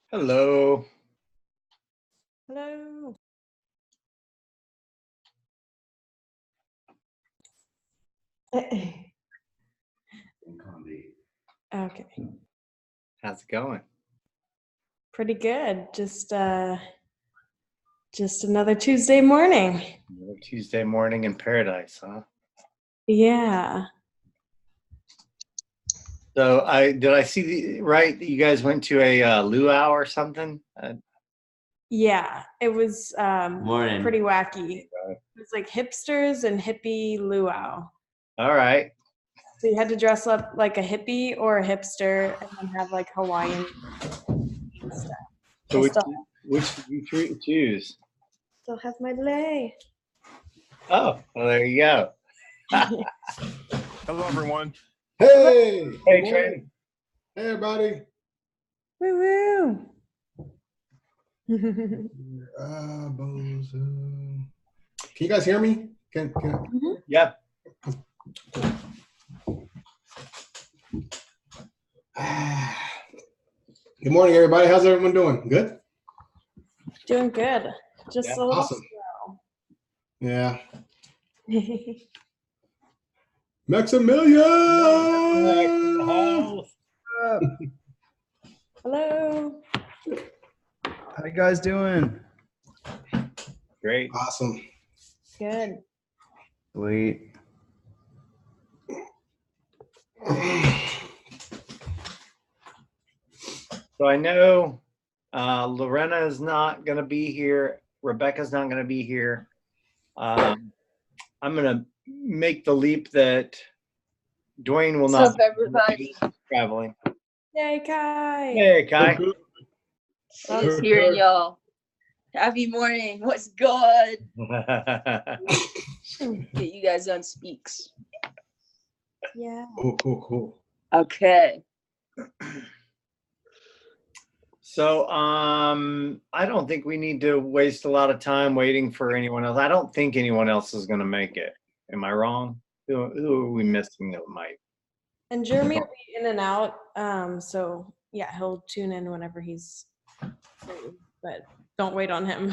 Hello. Hello. Okay. How's it going? Pretty good. Just Just another Tuesday morning. Another Tuesday morning in paradise, huh? Yeah. So did I see right that you guys went to a luau or something? Yeah, it was Morning. pretty wacky. It was like hipsters and hippie luau. All right. So you had to dress up like a hippie or a hipster and then have like Hawaiian stuff. So which did you choose? Still have my lei. Oh, well, there you go. Hello, everyone. Hey! Hey, Trey. Hey, everybody. Woo woo. Can you guys hear me? Can Yep. Good morning, everybody. How's everyone doing? Good? Doing good. Just a little Awesome. Yeah. Maximilian! Hello. How you guys doing? Great. Awesome. Good. Sweet. So I know Lorena is not going to be here. Rebecca's not going to be here. I'm going to make the leap that Dwayne will not What's up, everybody? be traveling. Yay, Kai. Hey, Kai. Just hearing y'all. Happy morning. What's good? Get you guys on speaks. Yeah. Cool. Okay. So I don't think we need to waste a lot of time waiting for anyone else. I don't think anyone else is going to make it. Am I wrong? Who are we missing that might? And Jeremy will be in and out. So yeah, he'll tune in whenever he's free, but don't wait on him.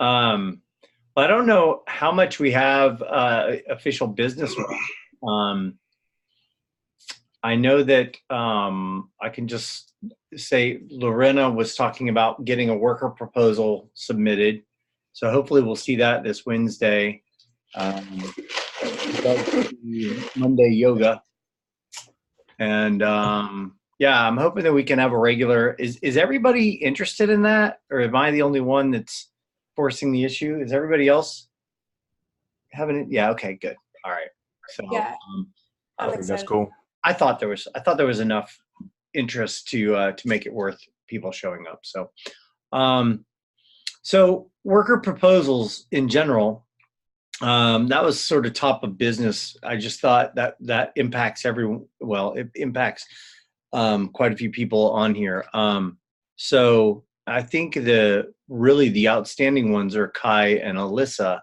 I don't know how much we have official business. I know that I can just say Lorena was talking about getting a worker proposal submitted. So hopefully we'll see that this Wednesday. Monday yoga. And yeah, I'm hoping that we can have a regular, is everybody interested in that? Or am I the only one that's forcing the issue? Is everybody else having it? Yeah, okay, good. All right. So Yeah. I think that's cool. I thought there was enough interest to make it worth people showing up. So so worker proposals in general, that was sort of top of business. I just thought that impacts everyone. Well, it impacts quite a few people on here. So I think the outstanding ones are Kai and Alyssa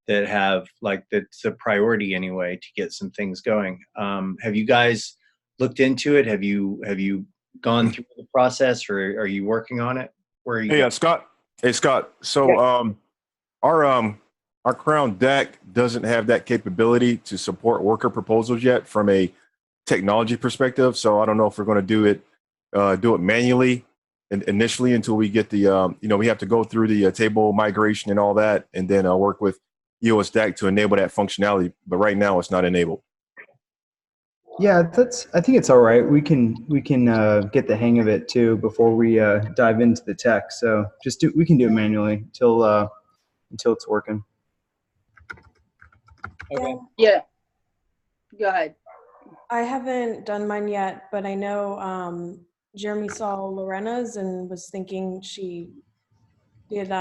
that have that's a priority anyway to get some things going. Have you guys looked into it? Have you gone through the process, or are you working on it? Where are you? Hey, Scott. Hey, Scott. So our KROWN deck doesn't have that capability to support worker proposals yet from a technology perspective. So I don't know if we're going to do it manually initially until we get the we have to go through the table migration and all that, and then work with EOS deck to enable that functionality. But right now it's not enabled. Yeah, I think it's all right. We can get the hang of it too before we dive into the tech. So we can do it manually until it's working. Okay. Yeah. Go ahead. I haven't done mine yet, but I know Jeremy saw Lorena's and was thinking she did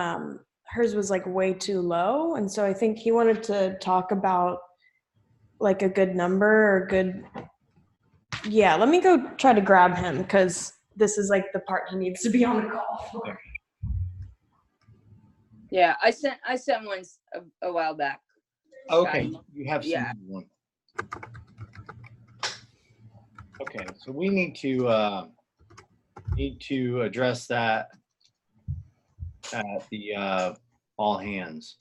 hers was like way too low, and so I think he wanted to talk about like a good number or good. Yeah, let me go try to grab him because this is like the part he needs to be on the call for. Yeah, I sent one a while back. Okay, you have some. Yeah. One. Okay, so we need to address that at the all hands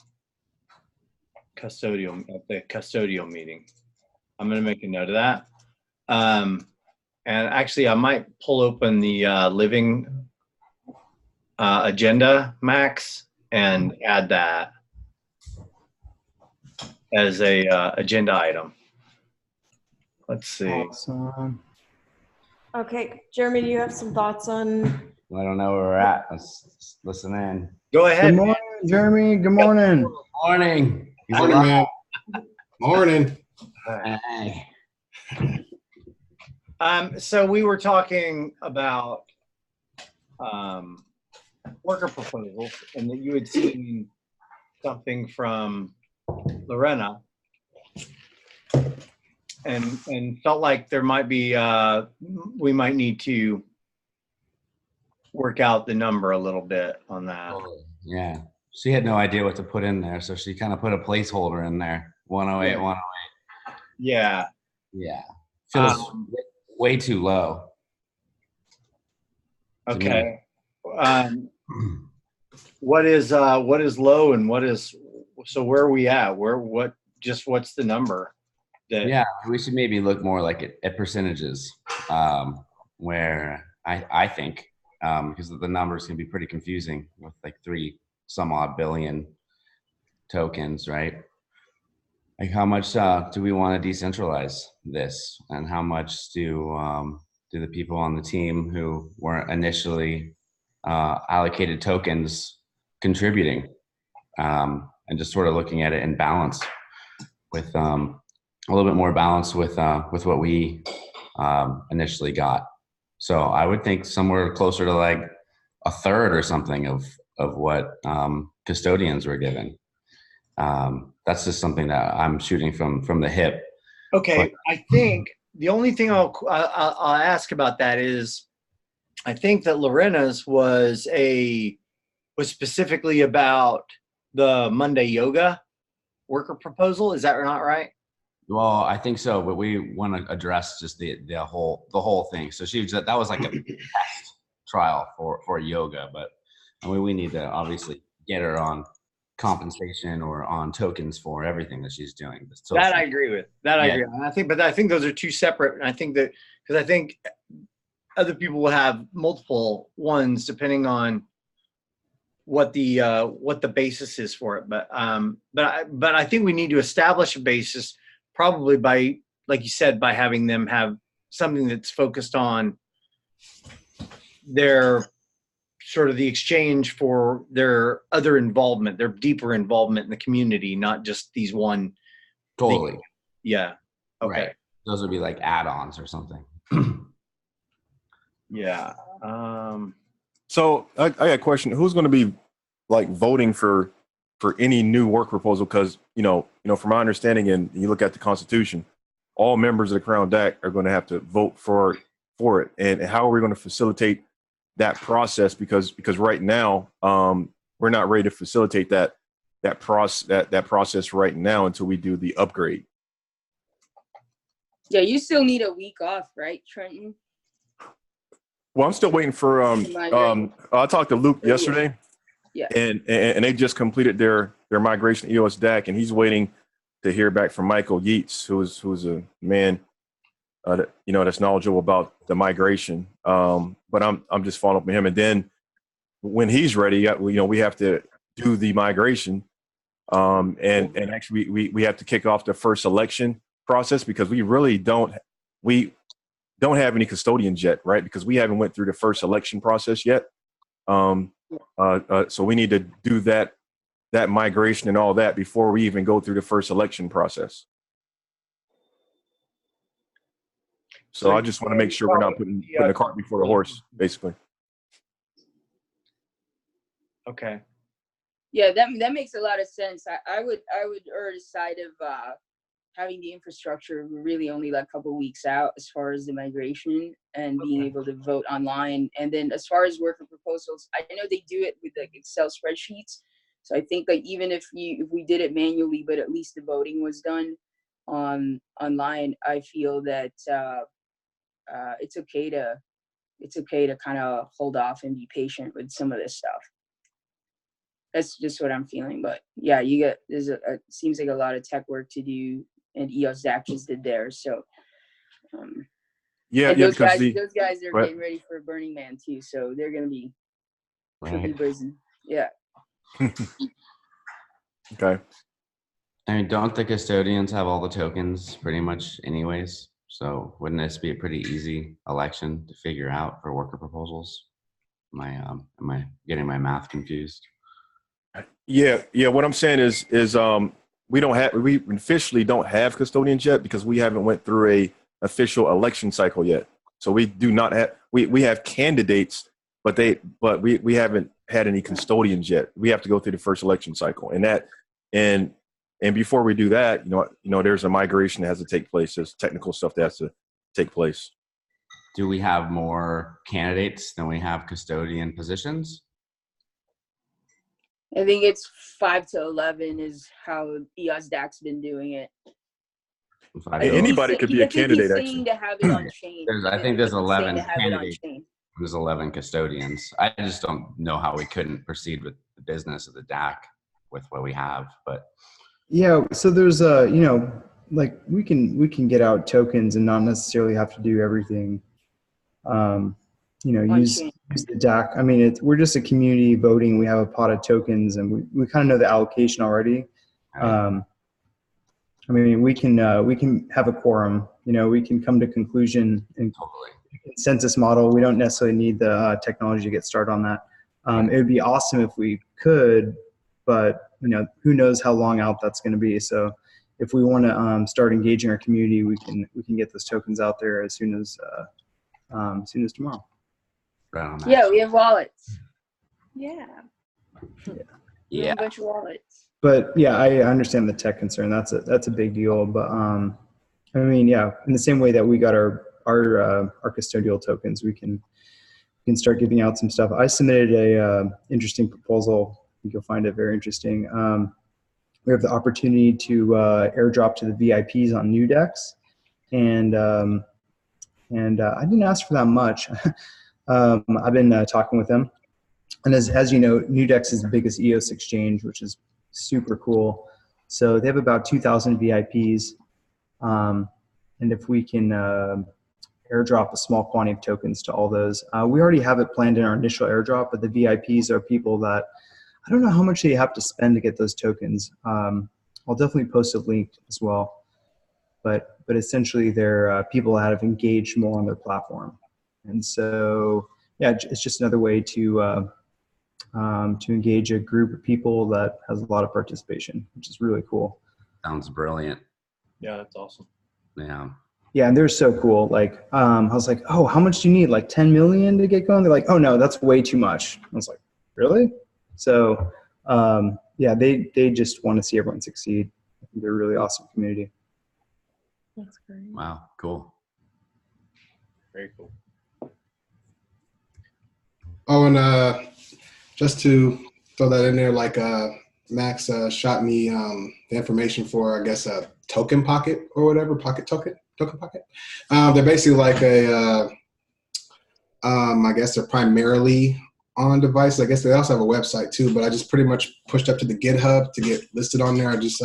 custodial meeting. I'm going to make a note of that. And actually, I might pull open the living agenda, Max, and add that as a agenda item. Let's see. Awesome. Okay, Jeremy, do you have some thoughts on? I don't know where we're at. Let's listen in. Go Good ahead. morning, Jeremy. Good morning. Morning. He's Morning, alive. man. Morning. Hey. So we were talking about worker proposals, and that you had seen something from Lorena, and felt like there might be we might need to work out the number a little bit on that. Yeah. She had no idea what to put in there, so she kind of put a placeholder in there. 108, 108. Yeah. Yeah. Feels way too low. Okay. What is low and what is, so where are we at? What's the number? Yeah, we should maybe look more like at percentages, where I think, because the numbers can be pretty confusing with like 3 some odd billion tokens, right? Like how much do we want to decentralize this, and how much do the people on the team who were initially allocated tokens contributing, and just sort of looking at it in balance with a little bit more balance with what we initially got. So I would think somewhere closer to like a third or something of what custodians were given. That's just something that I'm shooting from the hip. Okay, But I think the only thing I'll ask about that is, I think that Lorena's was specifically about the Monday yoga worker proposal. Is that not right? Well, I think so, but we want to address just the whole thing. So that was like a test trial for yoga, but I mean, we need to obviously get her on compensation or on tokens for everything that she's doing. That I agree with. I agree. And I think those are two separate. And I think that because I think other people will have multiple ones depending on what the basis is for it. But I think we need to establish a basis, probably by, like you said, by having them have something that's focused on their sort of the exchange for their other involvement, their deeper involvement in the community, not just these one. Totally. Yeah. Okay. Right. Those would be like add-ons or something. Yeah. So I got a question. Who's going to be like voting for any new work proposal? Because, from my understanding, and you look at the Constitution, all members of the KROWN DAC are going to have to vote for it. And how are we going to facilitate that process? Because right now, we're not ready to facilitate that process right now until we do the upgrade. Yeah, you still need a week off, right, Trenton? Well, I'm still waiting for I talked to Luke yesterday. Yeah. And they just completed their migration to EOS DAC, and he's waiting to hear back from Michael Yeats, who's a man that's knowledgeable about the migration. But I'm just following up with him, and then when he's ready, we have to do the migration, and actually we have to kick off the first election process, because we really don't have any custodians yet, right? Because we haven't went through the first election process yet. So we need to do that migration and all that before we even go through the first election process. So I just want to make sure we're not putting the cart before the horse, basically. Okay. Yeah, that makes a lot of sense. I would err the side of having the infrastructure really only like a couple of weeks out as far as the migration and being able to vote online. And then as far as worker proposals, I know they do it with like Excel spreadsheets. So I think like even if we did it manually, but at least the voting was done online, I feel that it's okay to kind of hold off and be patient with some of this stuff. That's just what I'm feeling. But yeah, it seems like a lot of tech work to do, and EOS DAC just did theirs. So those guys are getting ready for Burning Man too. So they're gonna be Should be busy. Yeah. Okay. I mean, don't the custodians have all the tokens pretty much anyways? So wouldn't this be a pretty easy election to figure out for worker proposals? Am I getting my math confused? Yeah. What I'm saying is we officially don't have custodians yet because we haven't went through a official election cycle yet. So we do not have we have candidates, but we haven't had any custodians yet. We have to go through the first election cycle, and before we do that, there's a migration that has to take place. There's technical stuff that has to take place. Do we have more candidates than we have custodian positions? I think it's 5 to 11 is how EOSDAC's been doing it. Anybody could be a candidate, He's actually. saying to have it on chain. I think there's He's saying 11 to have it on candidates. chain. There's 11 custodians. I just don't know how we couldn't proceed with the business of the DAC with what we have, but. Yeah, so there's like we can get out tokens and not necessarily have to do everything. Use the DAC. I mean, we're just a community voting. We have a pot of tokens, and we kind of know the allocation already. I mean, we can have a quorum. We can come to conclusion and consensus model. We don't necessarily need the technology to get started on that. It would be awesome if we could, but who knows how long out that's going to be. So if we want to start engaging our community, we can get those tokens out there as soon as tomorrow. Yeah, we have wallets. Yeah. We have a bunch of wallets. But yeah, I understand the tech concern. That's a big deal. But I mean, yeah, in the same way that we got our custodial tokens, we can start giving out some stuff. I submitted a interesting proposal. I think you'll find it very interesting. We have the opportunity to airdrop to the VIPs on new decks, and I didn't ask for that much. I've been talking with them, and as you know, Nudex is the biggest EOS exchange, which is super cool. So they have about 2,000 VIPs, and if we can airdrop a small quantity of tokens to all those, we already have it planned in our initial airdrop. But the VIPs are people that I don't know how much they have to spend to get those tokens. I'll definitely post a link as well. But essentially, they're people that have engaged more on their platform. And so, yeah, it's just another way to engage a group of people that has a lot of participation, which is really cool. Sounds brilliant. Yeah, that's awesome. Yeah. Yeah, and they're so cool. Like, I was like, oh, how much do you need? Like 10 million to get going? They're like, oh no, that's way too much. I was like, really? So, yeah, they just want to see everyone succeed. I think they're a really awesome community. That's great. Wow. Cool. Very cool. Oh, and just to throw that in there, like Max shot me the information for, I guess, a token pocket or whatever, token pocket. They're basically like I guess they're primarily on devices. I guess they also have a website too, but I just pretty much pushed up to the GitHub to get listed on there. I'm just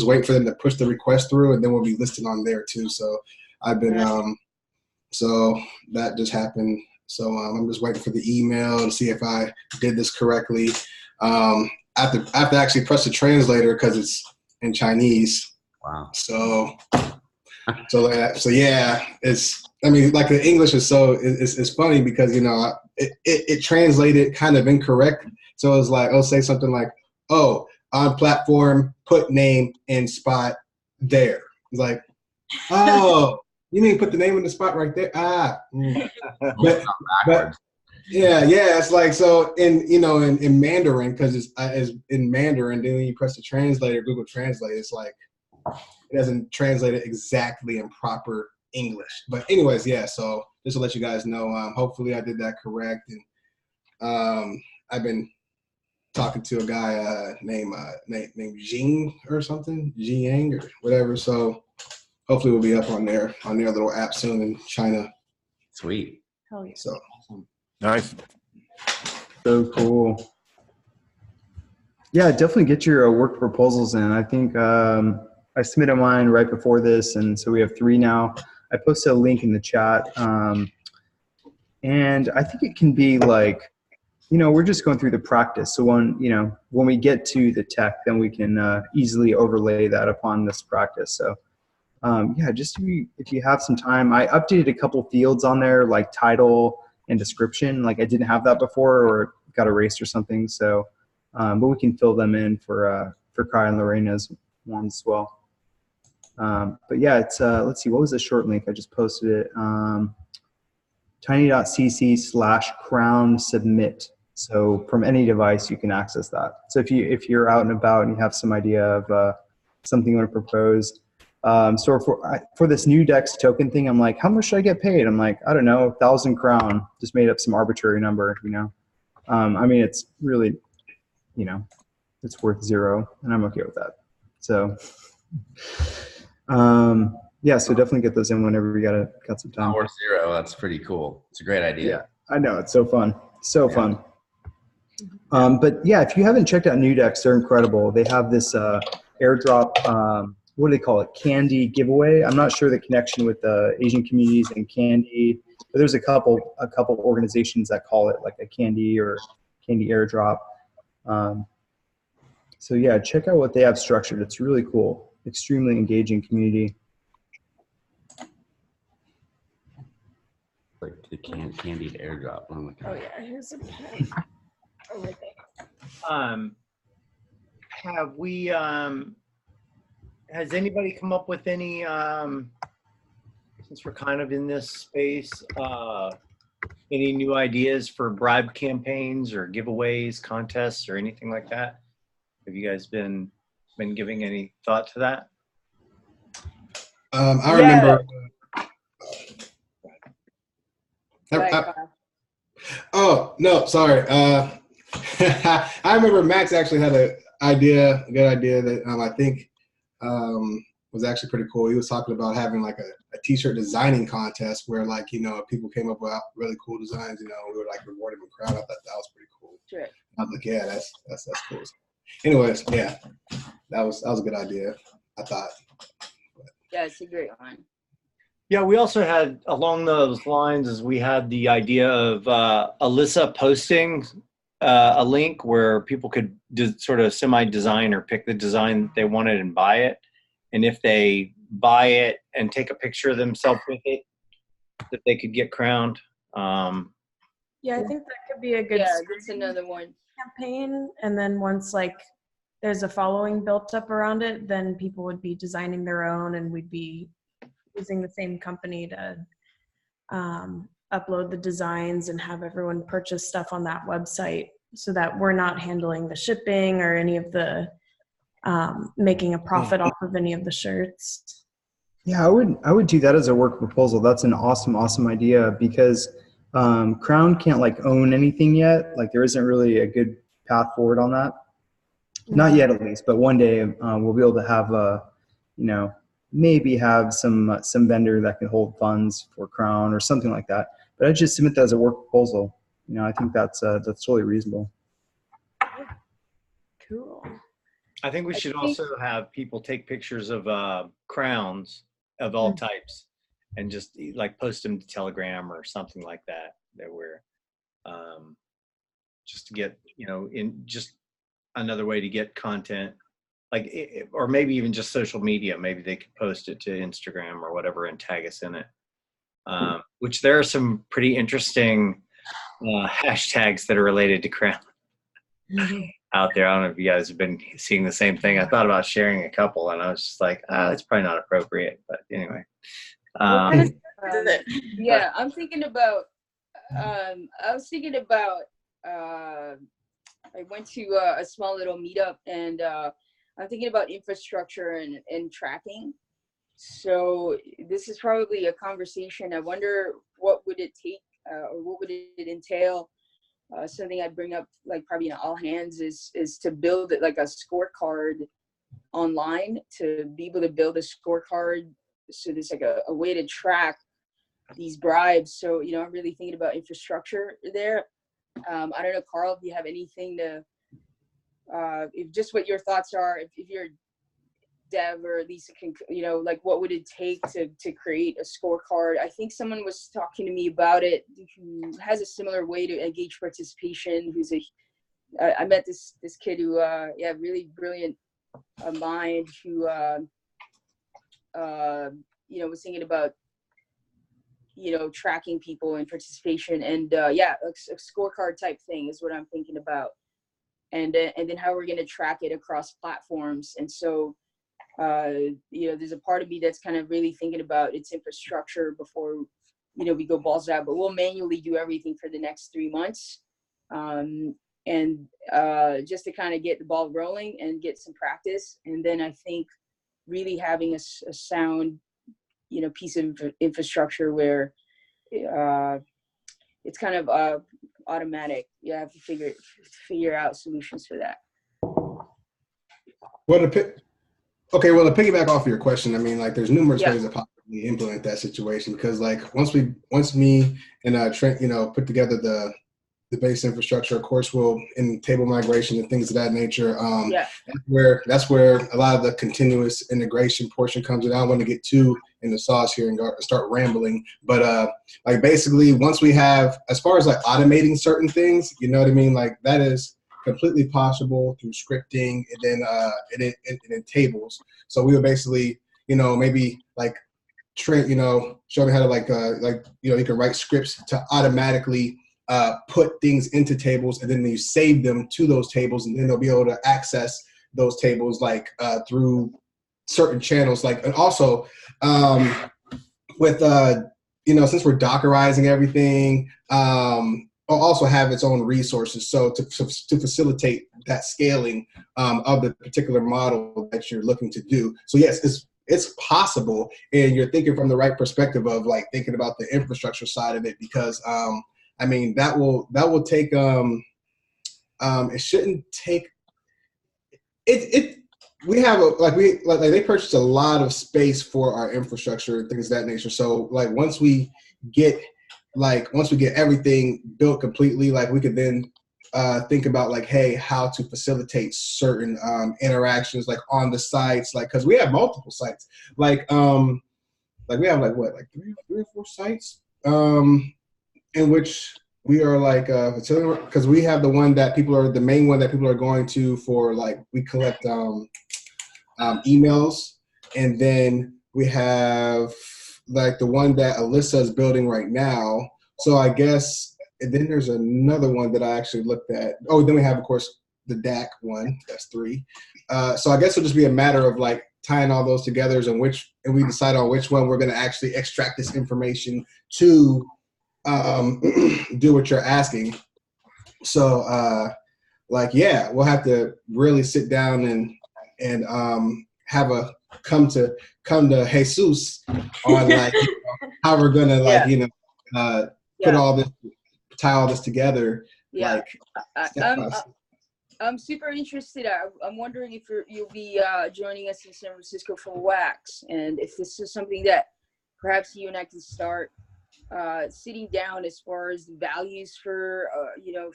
waiting for them to push the request through, and then we'll be listed on there too. So I've been so that just happened. So I'm just waiting for the email to see if I did this correctly. I have to actually press the translator because it's in Chinese. Wow. So yeah, it's. I mean, like the English is it's funny because it translated kind of incorrect. So it's like say something like, oh, on platform, put name in spot there. It's like, oh. You mean put the name in the spot right there? But yeah, it's like, so in Mandarin, because it's in Mandarin, then when you press the translator, Google Translate, it's like it doesn't translate it exactly in proper English. But anyways, yeah. So just to let you guys know, hopefully I did that correct, and I've been talking to a guy named Jing or something, Jiang or whatever. So. Hopefully we'll be up on their little app soon in China. Sweet. Hell yeah. So Nice. So cool. Yeah, definitely get your work proposals in. I think I submitted mine right before this, and so we have 3 now. I posted a link in the chat, and I think it can be like we're just going through the practice. So when we get to the tech, then we can easily overlay that upon this practice. So just if you have some time, I updated a couple fields on there, like title and description. Like I didn't have that before, or it got erased or something. So, but we can fill them in for Kai and Lorena's ones as well. But yeah, it's let's see, what was the short link? I just posted it. Tiny.cc/KROWN submit. So from any device, you can access that. So if you're out and about and you have some idea of something you want to propose. So for this new DEX token thing, I'm like, how much should I get paid? I'm like, I don't know, 1,000 KROWN. Just made up some arbitrary number, I mean, it's really, it's worth 0, and I'm okay with that. So, yeah, so definitely get those in whenever you got some time. Or 0. That's pretty cool. It's a great idea. Yeah, I know, it's so fun, so fun. But yeah, if you haven't checked out NewDex, they're incredible. They have this airdrop. What do they call it? Candy giveaway. I'm not sure the connection with the Asian communities and Candy, but there's a couple organizations that call it like a Candy or Candy airdrop. So yeah, check out what they have structured. It's really cool. Extremely engaging community. Like the candied airdrop. Oh my God. Oh yeah, here's a pen. Oh, right there. Have we has anybody come up with any since we're kind of in this space, any new ideas for bribe campaigns or giveaways, contests, or anything like that? Have you guys been giving any thought to that? I remember. Oh no, sorry. I remember Max actually had a good idea that I think was actually pretty cool. He was talking about having like a t-shirt designing contest where people came up with really cool designs. We would reward them in crowd. I thought that was pretty cool. Sure. I was like, yeah, that's cool. Anyways, yeah, that was a good idea, I thought. Yeah, it's a great one. Yeah, we also had, along those lines, as we had the idea of Alyssa posting a link where people could sort of semi-design or pick the design that they wanted and buy it. And if they buy it and take a picture of themselves with it, that they could get crowned. Yeah, I think that could be a good that's another one. campaign. And then once there's a following built up around it, then people would be designing their own, and we'd be using the same company to upload the designs and have everyone purchase stuff on that website, so that we're not handling the shipping or any of the making a profit off of any of the shirts. Yeah, I would do that as a work proposal. That's an awesome idea, because KROWN can't own anything yet. There isn't really a good path forward on that. Not yet, at least, but one day we'll be able to have maybe have some vendor that can hold funds for KROWN or something like that. But I just submit that as a work proposal. I think that's totally reasonable. Cool. I think we should also have people take pictures of crowns of all types and just post them to Telegram or something like that. That we're just to get in just another way to get content. Or maybe even just social media. Maybe they could post it to Instagram or whatever and tag us in it. Which there are some pretty interesting hashtags that are related to KROWN out there. I don't know if you guys have been seeing the same thing. I thought about sharing a couple, and I was just like, it's probably not appropriate. But anyway. Yeah, I'm thinking about. I went to a small little meetup, and I'm thinking about infrastructure and tracking. So this is probably a conversation. I wonder what would it take, or what would it entail? Something I'd bring up, probably in all hands, is to build it like a scorecard online, to be able to build a scorecard. So there's a way to track these bribes. So I'm really thinking about infrastructure there. I don't know, Carl, if you have anything to, if just what your thoughts are, if you're dev, or at least like what would it take to create a scorecard? I think someone was talking to me about it who has a similar way to engage participation. I met this kid who really brilliant mind, who was thinking about tracking people and participation, and a scorecard type thing is what I'm thinking about, and then how we're going to track it across platforms. And so there's a part of me that's kind of really thinking about its infrastructure before we go balls out, but we'll manually do everything for the next 3 months, and just to kind of get the ball rolling and get some practice. And then I think really having a sound piece of infrastructure where it's kind of automatic. You have to figure out solutions for that. Well, to piggyback off of your question, I mean, like, there's numerous ways to possibly implement that situation, because like once me and Trent, put together the base infrastructure, of course, we'll in table migration and things of that nature. That's where a lot of the continuous integration portion comes in. I don't want to get too in the sauce here and start rambling, but like basically once we have, as far as like automating certain things, you know what I mean, like that is completely possible through scripting, and then tables. So we would basically, maybe like Trent, show me how to you can write scripts to automatically put things into tables, and then you save them to those tables, and then they'll be able to access those tables like through certain channels. Like, and also with since we're Dockerizing everything, will also have its own resources. So to facilitate that scaling of the particular model that you're looking to do. So yes, it's possible, and you're thinking from the right perspective of like thinking about the infrastructure side of it, because I mean, that will take, it shouldn't take, we have they purchased a lot of space for our infrastructure and things of that nature. So like once we get everything built completely, like we could then think about like, hey, how to facilitate certain interactions like on the sites, like, cause we have multiple sites, like we have like three or four sites, in which we are like because we have the main one that people are going to for, like, we collect emails, and then we have like the one that Alyssa is building right now. So I guess, and then there's another one that I actually looked at. Oh, then we have, of course, the DAC one. That's 3. So I guess it'll just be a matter of like tying all those together, and we decide on which one we're going to actually extract this information to do what you're asking. So we'll have to really sit down and have a come to Jesus on like how we're gonna put all this, tie all this together. Like I'm super interested. I'm wondering if you'll be joining us in San Francisco for WAX, and if this is something that perhaps you and I can start sitting down as far as the values for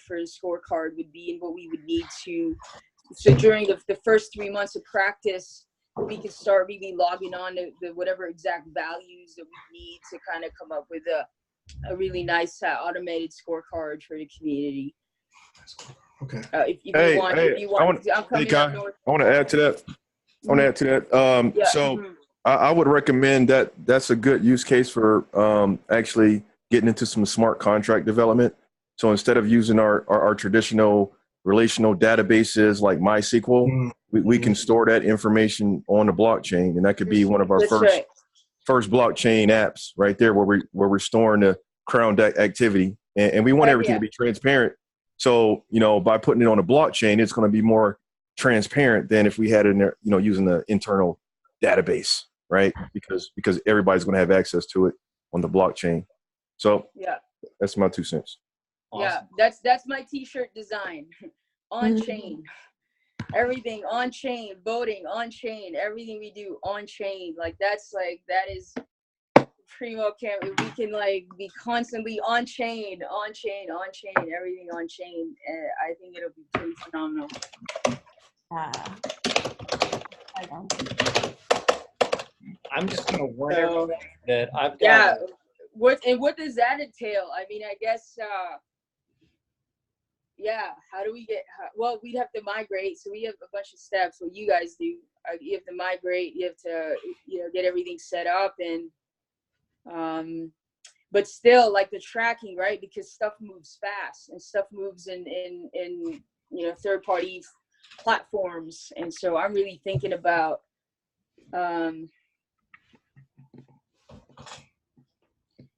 for the scorecard would be, and what we would need to. So during the first 3 months of practice, we can start maybe logging on to the whatever exact values that we need to kind of come up with a really nice automated scorecard for the community. Okay. If you want, I'm coming up north. I want to add to that. So I would recommend that. That's a good use case for actually getting into some smart contract development. So instead of using our traditional relational databases like MySQL, we can store that information on the blockchain, and that could be one of our first blockchain apps right there, where we're storing the KROWN activity, and we want everything to be transparent. So by putting it on a blockchain, it's going to be more transparent than if we had it in there, using the internal database, right? Because everybody's going to have access to it on the blockchain. So that's my 2 cents. Awesome. Yeah, that's my T-shirt design. On chain, everything on chain, voting on chain, everything we do on chain. Like that is primo camp. We can like be constantly on chain, everything on chain. And I think it'll be pretty phenomenal. I'm just gonna warn So, everybody that I've got. yeah. What does that entail? I mean, I guess, yeah. How do we get? Well, we'd have to migrate. So we have a bunch of steps. What you guys do, you have to migrate. You have to, get everything set up, and but still, like the tracking, right? Because stuff moves fast, and stuff moves in third-party platforms, and so I'm really thinking about.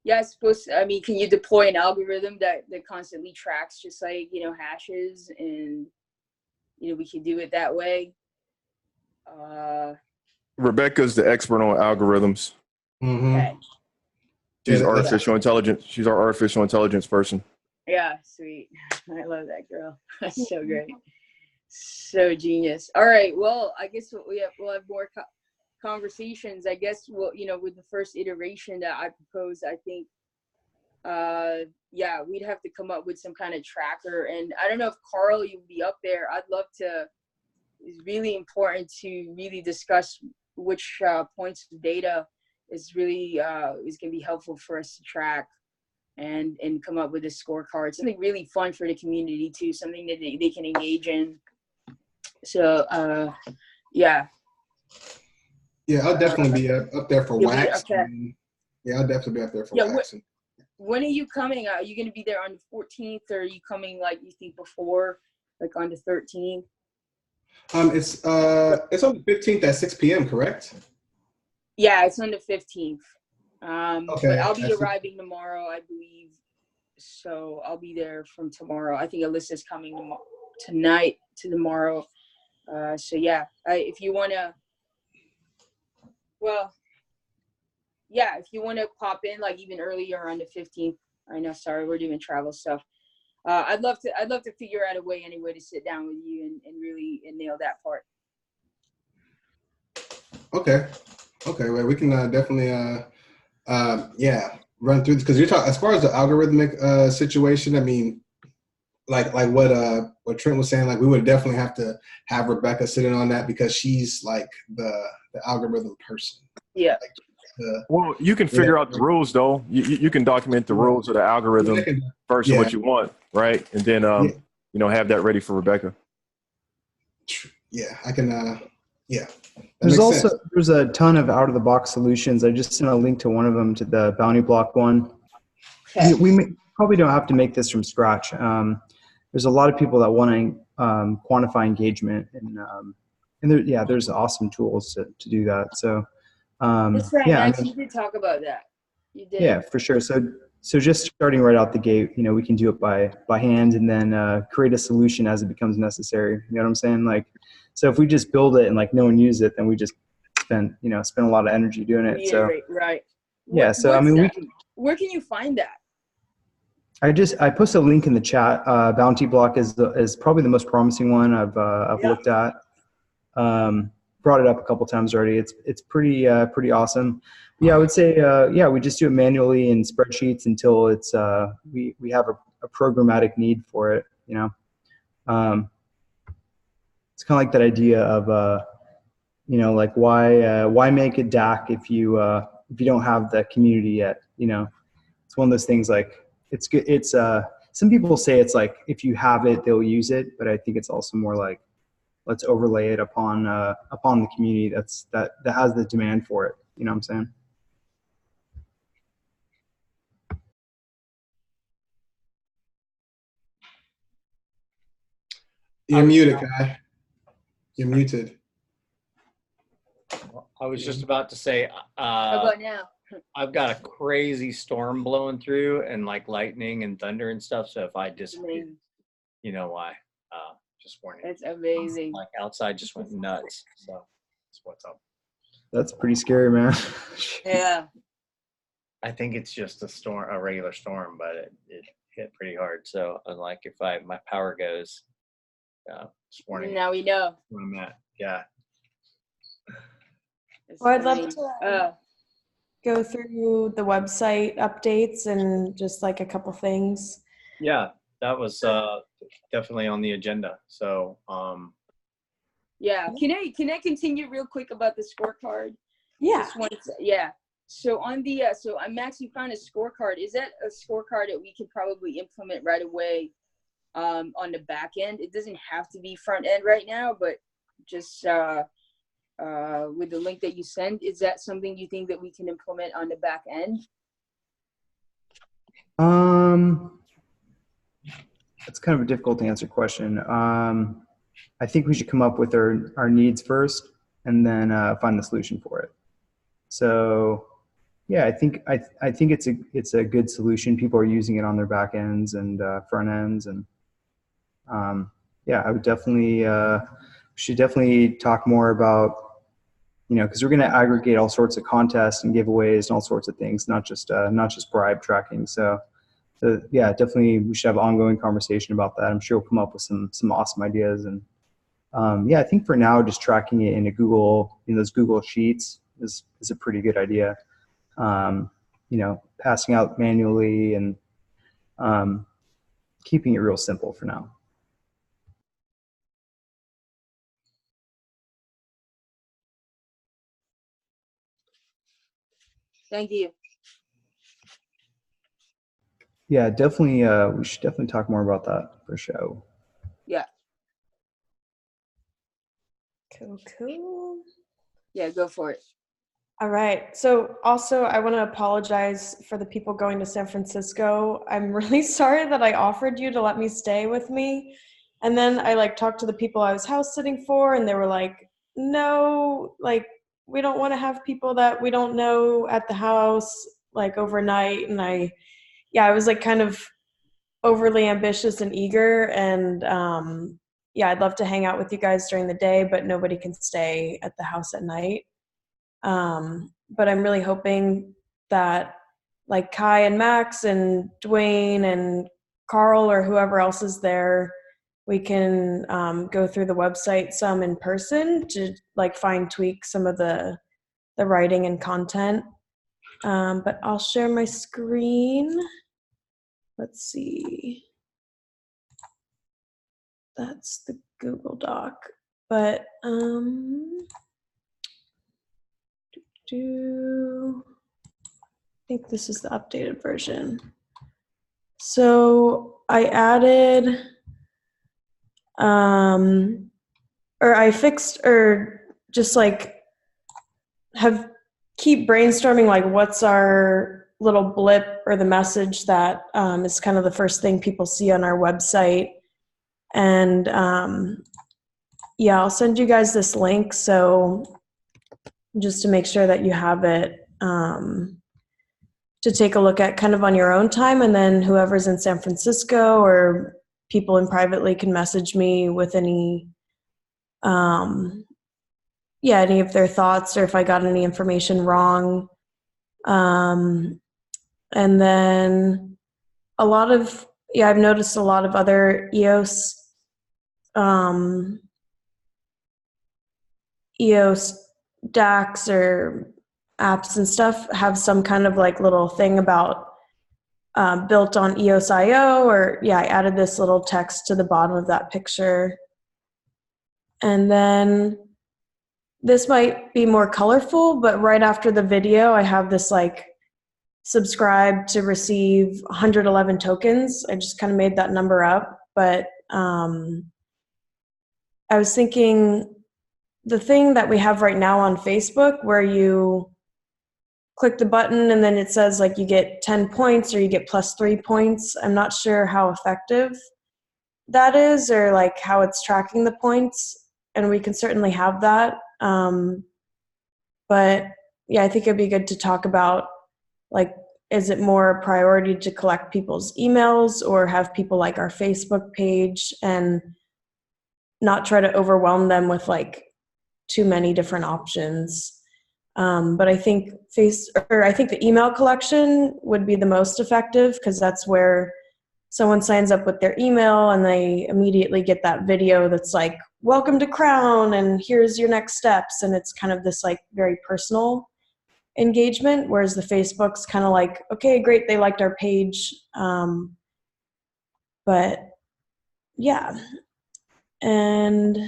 Yeah, can you deploy an algorithm that constantly tracks just like, hashes, and, we can do it that way. Rebecca's the expert on algorithms. Okay. She's Yeah, artificial intelligence. She's our artificial intelligence person. Yeah, sweet. I love that girl. That's so great. So genius. All right. Well, I guess we'll have more conversations. I guess with the first iteration that I proposed, I think we'd have to come up with some kind of tracker. And I don't know if Carl, you'll be up there. I'd love to. It's really important to really discuss which points of data is really is going to be helpful for us to track and come up with a scorecard. Something really fun for the community too. Something that they can engage in. So yeah. Yeah, I'll definitely be up there for wax. Okay. Yeah, I'll definitely be up there for wax. When are you coming? Are you going to be there on the 14th, or are you coming like you think before, like on the 13th? It's on the 15th at 6 p.m. Correct? Yeah, it's on the 15th. Okay. But I'll be arriving tomorrow, I believe. So I'll be there from tomorrow. I think Alyssa's coming tonight to tomorrow. So yeah, if you want to, if you want to pop in like even earlier on the 15th, I know, sorry, we're doing travel stuff. I'd love to figure out a way anyway to sit down with you and really nail that part. Okay. Well, we can definitely run through this, because you're talking as far as the algorithmic situation. I mean, like what Trent was saying, like we would definitely have to have Rebecca sitting on that, because she's like the algorithm person. Yeah. Well, you can figure out the rules though. You can document the rules of the algorithm first, what you want, right? And then have that ready for Rebecca. Yeah, I can. There's a ton of out of the box solutions. I just sent a link to one of them, to the bounty block one. Okay. We probably don't have to make this from scratch. There's a lot of people that want to quantify engagement, and there's awesome tools to do that. So That's right, Max. You did talk about that. You did. Yeah, for sure. So just starting right out the gate, we can do it by hand, and then create a solution as it becomes necessary. You know what I'm saying? Like, so if we just build it and like no one use it, then we just spend a lot of energy doing it. So right. Yeah. Where can you find that? I posted a link in the chat. Bounty block is probably the most promising one I've looked at. Brought it up a couple times already. It's pretty awesome. Yeah, I would say we just do it manually in spreadsheets until it's we have a programmatic need for it. It's kind of like that idea of like why make a DAC if you don't have the community yet. It's one of those things, like it's good. It's some people say it's like if you have it, they'll use it, but I think it's also more like let's overlay it upon the community that has the demand for it. You know what I'm saying? You're muted, Kai. You're muted. I was just about to say, How about now? I've got a crazy storm blowing through and like lightning and thunder and stuff. So if I disappear, you know why. Just warning. It's amazing. Like outside just went nuts. So that's what's up. That's pretty scary, man. Yeah. I think it's just a regular storm, but it hit pretty hard. So like if my power goes, this morning. Now we know where I'm at. Yeah. Well, I'd love to go through the website updates and just like a couple things. Yeah, that was definitely on the agenda. So Yeah. Can I continue real quick about the scorecard? Yeah. Just one, yeah. So on the Max, you found a scorecard. Is that a scorecard that we could probably implement right away on the back end? It doesn't have to be front end right now, but just with the link that you send, is that something you think that we can implement on the back end? That's kind of a difficult to answer question. I think we should come up with our needs first and then find the solution for it. So yeah, I think it's a good solution. People are using it on their back ends and front ends, and yeah, I would definitely should definitely talk more about, because we're going to aggregate all sorts of contests and giveaways and all sorts of things, not just bribe tracking. So yeah, definitely we should have ongoing conversation about that. I'm sure we'll come up with some awesome ideas. And yeah, I think for now, just tracking it into Google, in those Google Sheets is a pretty good idea. Passing out manually and keeping it real simple for now. Thank you. Yeah, definitely. We should definitely talk more about that for sure. Yeah. Cool. Yeah, go for it. All right. So also, I want to apologize for the people going to San Francisco. I'm really sorry that I offered you to let me stay with me. And then I talked to the people I was house sitting for, and they were like, no, we don't want to have people that we don't know at the house overnight. And I was kind of overly ambitious and eager. And yeah, I'd love to hang out with you guys during the day, but nobody can stay at the house at night. But I'm really hoping that Kai and Max and Dwayne and Carl or whoever else is there, we can go through the website some in person to fine tweak some of the writing and content. But I'll share my screen. Let's see. That's the Google Doc. But I think this is the updated version. So I added, or I fixed, or just keep brainstorming what's our little blip or the message that is kind of the first thing people see on our website. And yeah, I'll send you guys this link, so just to make sure that you have it to take a look at kind of on your own time. And then whoever's in San Francisco or people in privately can message me with any any of their thoughts, or if I got any information wrong. And then I've noticed a lot of other EOS DACs or apps and stuff have some kind of little thing about built on EOS.io, or I added this little text to the bottom of that picture. And then this might be more colorful, but right after the video, I have this subscribe to receive 111 tokens. I just kind of made that number up, but I was thinking the thing that we have right now on Facebook where you click the button and then it says you get 10 points or you get plus 3 points. I'm not sure how effective that is, or how it's tracking the points, and we can certainly have that. But yeah, I think it'd be good to talk about is it more a priority to collect people's emails or have people like our Facebook page and not try to overwhelm them with too many different options. But I think the email collection would be the most effective, because that's where someone signs up with their email and they immediately get that video that's welcome to KROWN and here's your next steps, and it's kind of this very personal engagement, whereas the Facebook's kind of okay, great, they liked our page, but yeah. And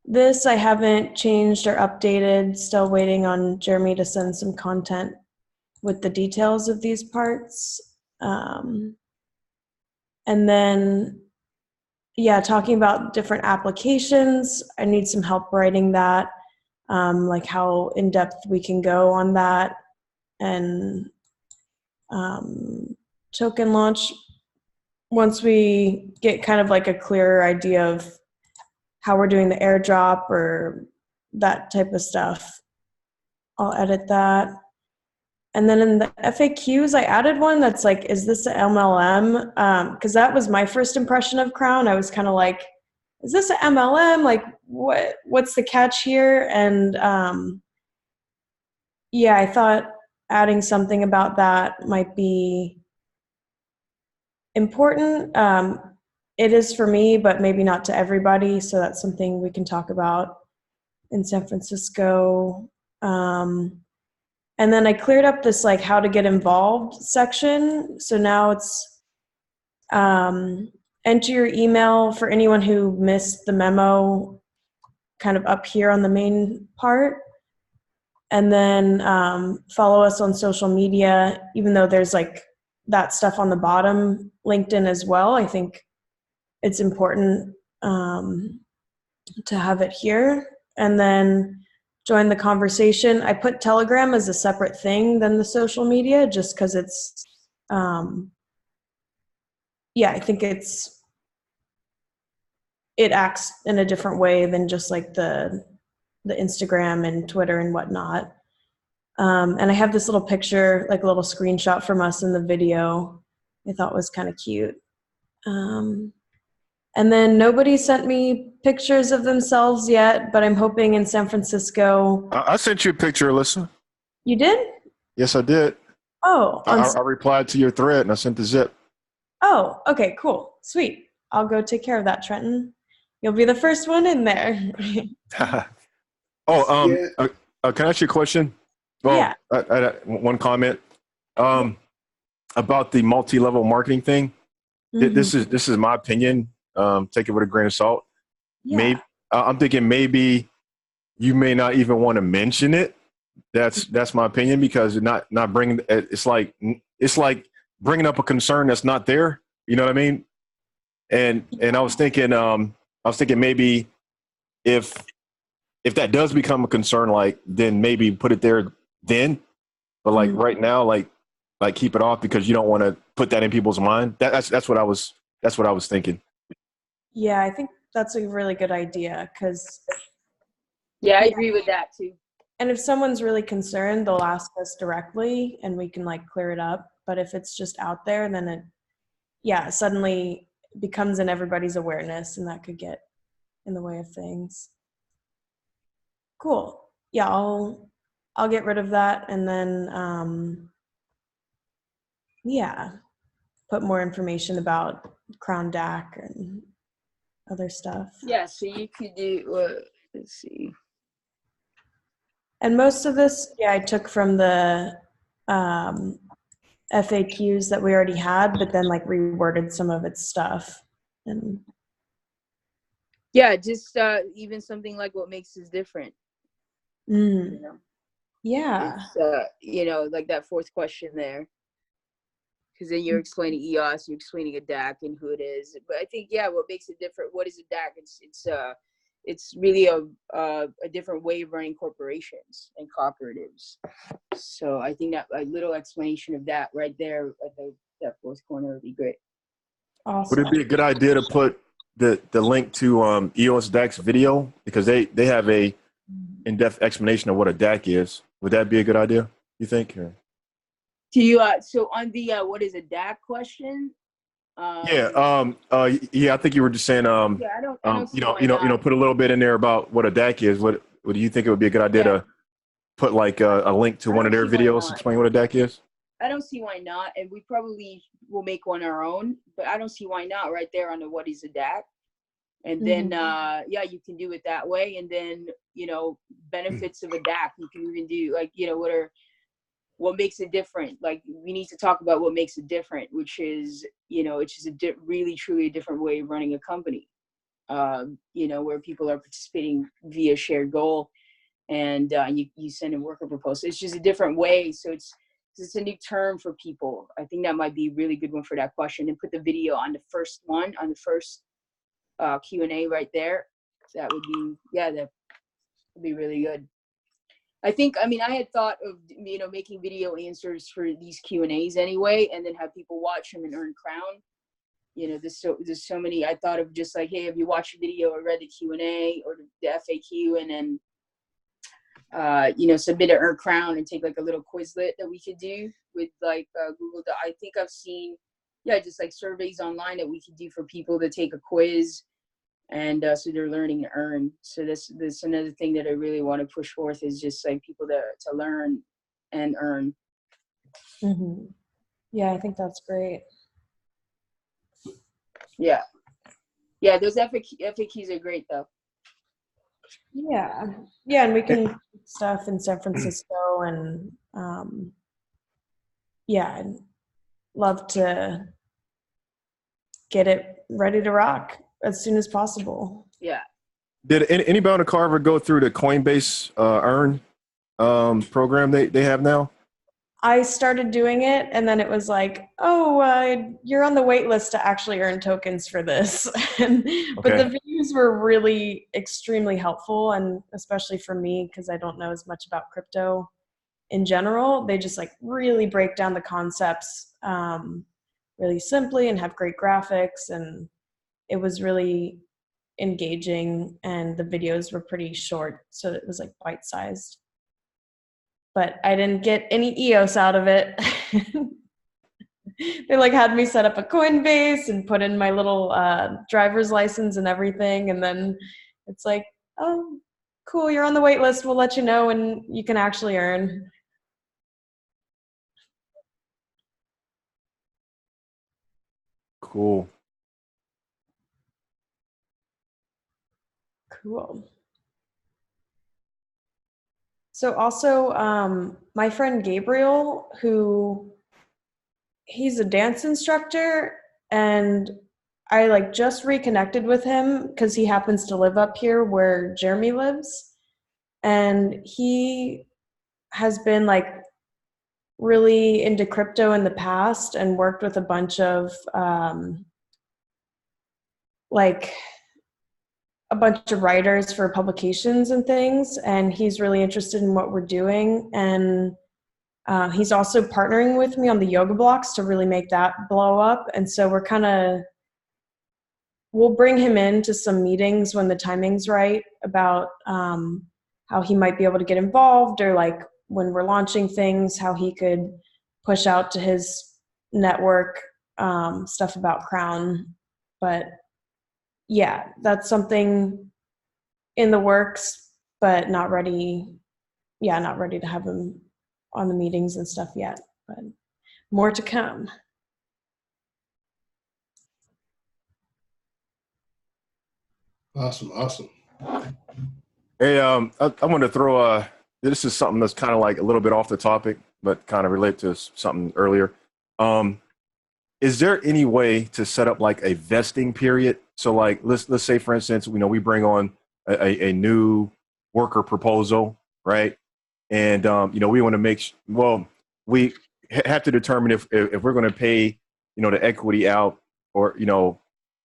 This I haven't changed or updated, still waiting on Jeremy to send some content with the details of these parts. And then, yeah, talking about different applications, I need some help writing that, like how in depth we can go on that. And token launch, once we get kind of like a clearer idea of how we're doing the airdrop or that type of stuff, I'll edit that. And then in the FAQs, I added one that's like, is this an MLM? Because that was my first impression of KROWN. I was kind of like, is this an MLM? Like, what's the catch here? And yeah, I thought adding something about that might be important. It is for me, but maybe not to everybody. So that's something we can talk about in San Francisco. And then I cleared up this like how to get involved section. So now it's enter your email for anyone who missed the memo kind of up here on the main part. And then follow us on social media, even though there's like that stuff on the bottom, LinkedIn as well. I think it's important to have it here. And then join the conversation. I put Telegram as a separate thing than the social media just because it's, yeah, I think it acts in a different way than just like the Instagram and Twitter and whatnot. And I have this little picture, like a little screenshot from us in the video I thought was kind of cute. And then nobody sent me pictures of themselves yet, but I'm hoping in San Francisco. I sent you a picture, Alyssa. You did? Yes, I did. Oh. I replied to your thread and I sent the zip. Oh, okay, cool. Sweet. I'll go take care of that, Trenton. You'll be the first one in there. Can I ask you a question? Well, Yeah. One comment about the multi-level marketing thing. Mhm. This is my opinion. Take it with a grain of salt. Yeah. Maybe I'm thinking maybe you may not even want to mention it. That's my opinion because not bringing it's like bringing up a concern that's not there. You know what I mean? And I was thinking maybe if that does become a concern, like then maybe put it there then. But like right now, like keep it off because you don't want to put that in people's mind. That's what I was thinking. Yeah, I think that's a really good idea because. Yeah, I agree with that too. And if someone's really concerned, they'll ask us directly and we can like clear it up. But if it's just out there, then it suddenly becomes in everybody's awareness and that could get in the way of things. Cool. Yeah, I'll get rid of that and then put more information about KROWN DAC and other stuff. Yeah, so you could do let's see. And most of this, I took from the FAQs that we already had, but then like reworded some of its stuff. And yeah, just even something like what makes us different. You know? Yeah. It's, like that fourth question there. Because then you're explaining EOS, you're explaining a DAC and who it is. But I think, what makes it different? What is a DAC? It's really a different way of running corporations and cooperatives. So I think that a little explanation of that right there at that fourth corner would be great. Awesome. Would it be a good idea to put the link to EOS DAC's video because they have a in-depth explanation of what a DAC is? Would that be a good idea? You think? Or? Do you so on the what is a DAC question? I think you were just saying I don't put a little bit in there about what a DAC is. What do you think it would be a good idea to put like a link to one of their videos explain what a DAC is? I don't see why not, and we probably will make one our own, but I don't see why not right there on the what is a DAC. And then you can do it that way, and then benefits of a DAC you can even do like what makes it different. Like we need to talk about what makes it different, which is really truly a different way of running a company. you know, where people are participating via shared goal, and you send in worker proposals. It's just a different way. So it's a new term for people. I think that might be a really good one for that question, and put the video on the first one, on the first Q&A right there. That would be, yeah, that would be really good. I think, I mean, I had thought of, you know, making video answers for these Q&As anyway, and then have people watch them and earn KROWN. You know, there's so many. I thought of just like, hey, have you watched the video or read the Q&A or the FAQ, and then you know, submit to earn KROWN and take like a little Quizlet that we could do with like Google. I think I've seen, yeah, just like surveys online that we could do for people to take a quiz, and so they're learning to earn. So this another thing that I really want to push forth, is just like people to learn and earn. Mm-hmm. Yeah, I think that's great. Yeah, yeah, those FAQs are great though. Yeah, yeah, and we can do stuff in San Francisco, and yeah, I'd love to get it ready to rock as soon as possible. Yeah. Did anybody on the car ever go through the Coinbase Earn program they have now? I started doing it, and then it was like, oh, you're on the wait list to actually earn tokens for this. But the videos were really extremely helpful, and especially for me, because I don't know as much about crypto in general. They just like really break down the concepts really simply and have great graphics, and it was really engaging, and the videos were pretty short, so it was like bite-sized. But I didn't get any EOS out of it. They like had me set up a Coinbase and put in my little driver's license and everything, and then it's like, oh, cool, you're on the wait list. We'll let you know when you can actually earn. Cool. Cool. So also, my friend Gabriel, he's a dance instructor, and I like just reconnected with him because he happens to live up here where Jeremy lives, and he has been like really into crypto in the past and worked with a bunch of writers for publications and things, and he's really interested in what we're doing. And he's also partnering with me on the yoga blocks to really make that blow up. And so we'll bring him into some meetings when the timing's right about how he might be able to get involved, or like when we're launching things, how he could push out to his network stuff about KROWN. But yeah, that's something in the works, but not ready. Yeah, not ready to have him on the meetings and stuff yet, but more to come. Awesome, awesome. Hey, I want to throw this is something that's kind of like a little bit off the topic, but kind of relate to something earlier. Is there any way to set up like a vesting period? So like, let's say for instance, we bring on a new worker proposal, right? And we want to we have to determine if we're going to pay, the equity out, or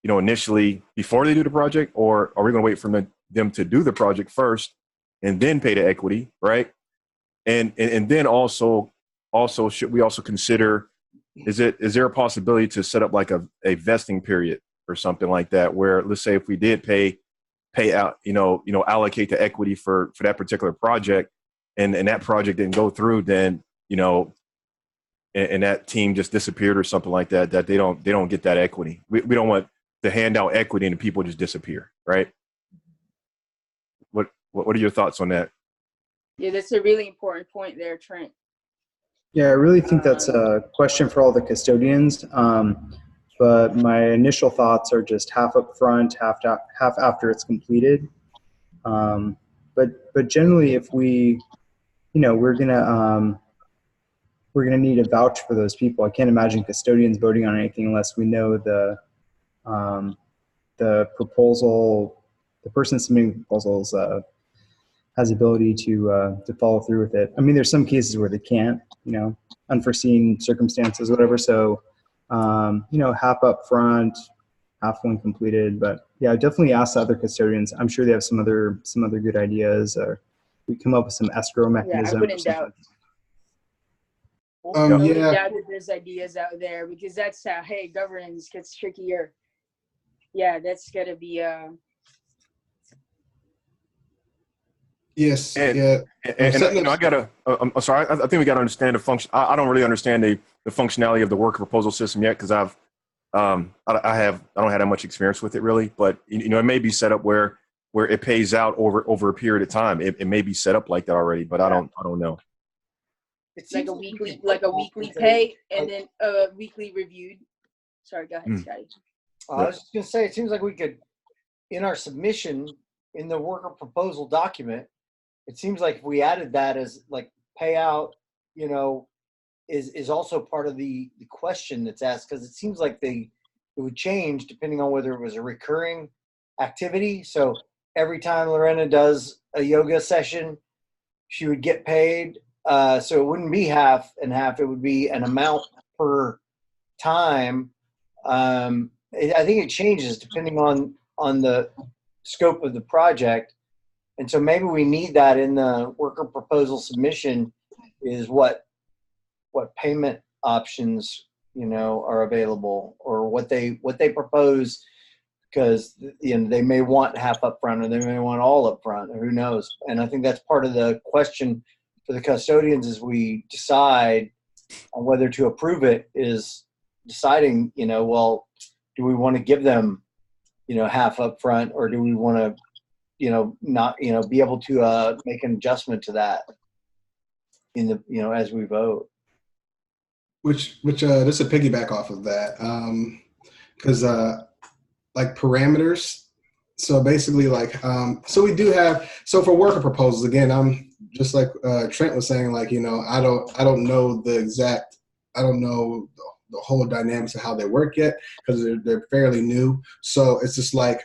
initially before they do the project, or are we going to wait for them to do the project first and then pay the equity, right? And then also should we also consider, is there a possibility to set up like a vesting period or something like that, where let's say if we did pay out, allocate the equity for that particular project, and that project didn't go through, then and that team just disappeared or something like that, that they don't get that equity. We don't want to hand out equity and the people just disappear, right? What are your thoughts on that? Yeah, that's a really important point there, Trent. Yeah, I really think that's a question for all the custodians. But my initial thoughts are just half up front, half after it's completed. But generally, if we're gonna need a vouch for those people. I can't imagine custodians voting on anything unless we know the proposal, the person submitting proposals has the ability to follow through with it. I mean, there's some cases where they can't, unforeseen circumstances, whatever. So, half up front, half when completed. But yeah, I definitely ask the other custodians. I'm sure they have some other good ideas. Or we come up with some escrow Yeah, mechanism. I wouldn't doubt. I Yeah. wouldn't doubt that there's ideas out there, because that's how, hey, governance gets trickier. Yeah, that's gotta be Yes. And- Yeah. And I gotta. I'm sorry. I think we gotta understand the function. I don't really understand the functionality of the worker proposal system yet, because I don't have that much experience with it really. But it may be set up where it pays out over a period of time. It may be set up like that already, but I don't know. It like seems a we weekly could like a put weekly off pay a- and then weekly reviewed. Sorry, go ahead, Mm. Scotty. I was just gonna say, it seems like we could, in our submission, in the worker proposal document, it seems like if we added that as like payout, is also part of the question that's asked, because it seems like it would change depending on whether it was a recurring activity. So every time Lorena does a yoga session, she would get paid. So it wouldn't be half and half. It would be an amount per time. I think it changes depending on the scope of the project. And so maybe we need that in the worker proposal submission, is what payment options, are available, or what they propose, because they may want half up front, or they may want all up front, or who knows. And I think that's part of the question for the custodians as we decide on whether to approve it, is deciding, well, do we want to give them, half up front, or do we want to, not, be able to make an adjustment to that in the, as we vote. Which just to piggyback off of that, because like parameters. So basically, so we do have, so for worker proposals, again, I'm just like Trent was saying, I don't know I don't know the whole dynamics of how they work yet, because they're fairly new. So it's just is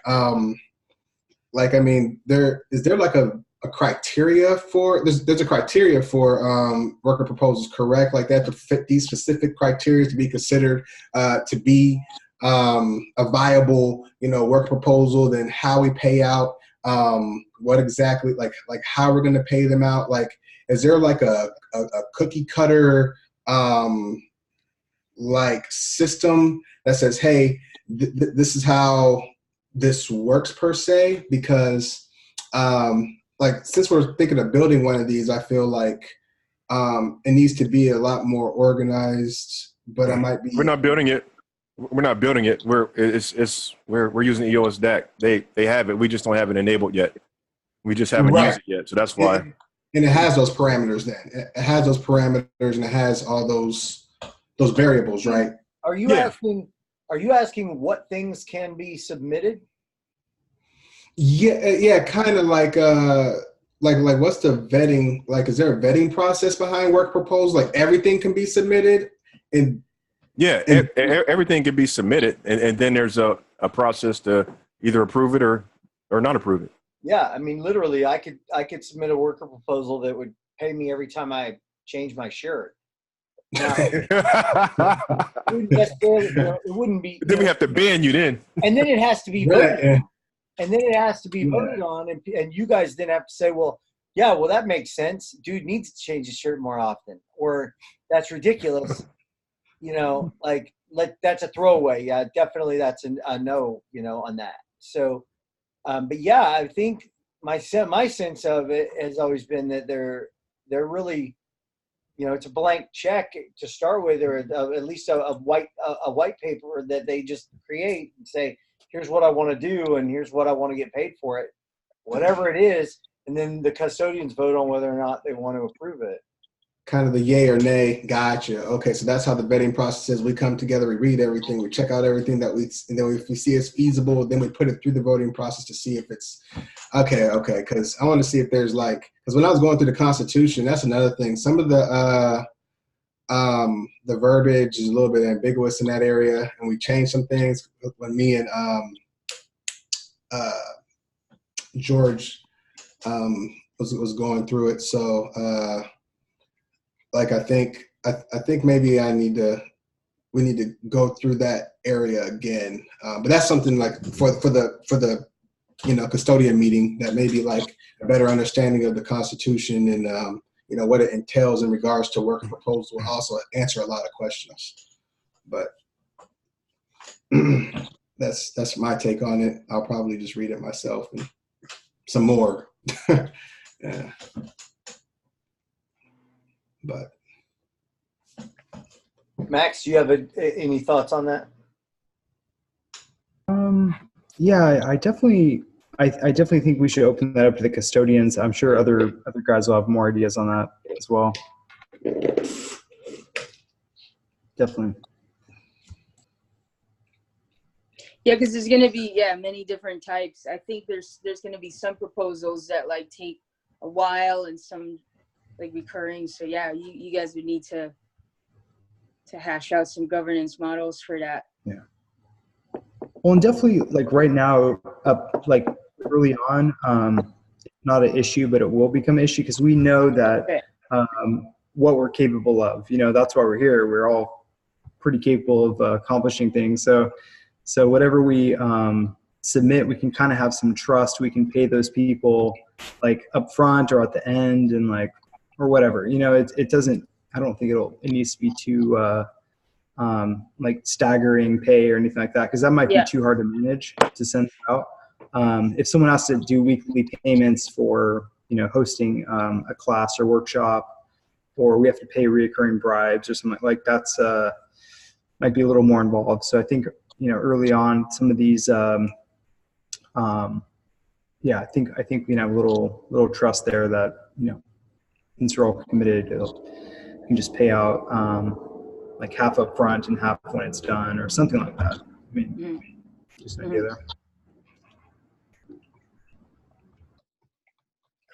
there like a criteria for, there's a criteria for worker proposals, correct? Like they have to fit these specific criteria to be considered to be a viable, work proposal. Then how we pay out, what exactly, like how we're going to pay them out. Like, is there like a cookie cutter system that says, hey, this is how this works per se? Because since we're thinking of building one of these, I feel like it needs to be a lot more organized. But I might be. We're not building it. We're using EOS DAC. They have it. We just don't have it enabled yet. We just haven't used it yet. So that's why. And it has those parameters. Then it has those parameters, and it has all those variables, right? Are you asking what things can be submitted? Yeah, kind of like what's the vetting? Like, is there a vetting process behind work proposals? Like everything can be submitted, and everything can be submitted, and then there's a process to either approve it or not approve it. Yeah, I mean, literally, I could submit a worker proposal that would pay me every time I change my shirt. Now, it wouldn't be. Then we have to ban you then. And then it has to be voted on. And then it has to be voted on, and you guys then have to say, well, that makes sense. Dude needs to change his shirt more often, or that's ridiculous. That's a throwaway. Yeah, definitely that's a no, on that. So, but yeah, I think my sense of it has always been that they're really, it's a blank check to start with, or at least a white paper that they just create and say, here's what I want to do, and here's what I want to get paid for it, whatever it is, and then the custodians vote on whether or not they want to approve it. Kind of the yay or nay. Gotcha. Okay, so that's how the vetting process is. We come together, we read everything, we check out everything and then if we see it's feasible, then we put it through the voting process to see if it's okay. Because I want to see if there's because when I was going through the Constitution, that's another thing. Some of the verbiage is a little bit ambiguous in that area, and we changed some things when me and George was going through it. So like I think maybe we need to go through that area again. But that's something like for the custodian meeting, that maybe like a better understanding of the Constitution and what it entails in regards to work proposals will also answer a lot of questions. But that's my take on it. I'll probably just read it myself and some more. Yeah. But Max, do you have any thoughts on that? Yeah, I definitely think we should open that up to the custodians. I'm sure other guys will have more ideas on that as well. Definitely. Yeah, because there's gonna be many different types. I think there's gonna be some proposals that like take a while and some like recurring. So yeah, you guys would need to hash out some governance models for that. Yeah. Well, and definitely like right now, like early on, not an issue, but it will become an issue because we know that what we're capable of. That's why we're here. We're all pretty capable of accomplishing things. So whatever we submit, we can kind of have some trust. We can pay those people like up front or at the end and like, or whatever, it doesn't, I don't think it needs to be too like staggering pay or anything like that. Cause that might be too hard to manage to send out. If someone has to do weekly payments for, hosting a class or workshop, or we have to pay reoccurring bribes or something like that's might be a little more involved. So I think, early on, some of these, I think we can have a little trust there that, since we're all committed, we can just pay out like half up front and half when it's done or something like that. I mean, just an idea there.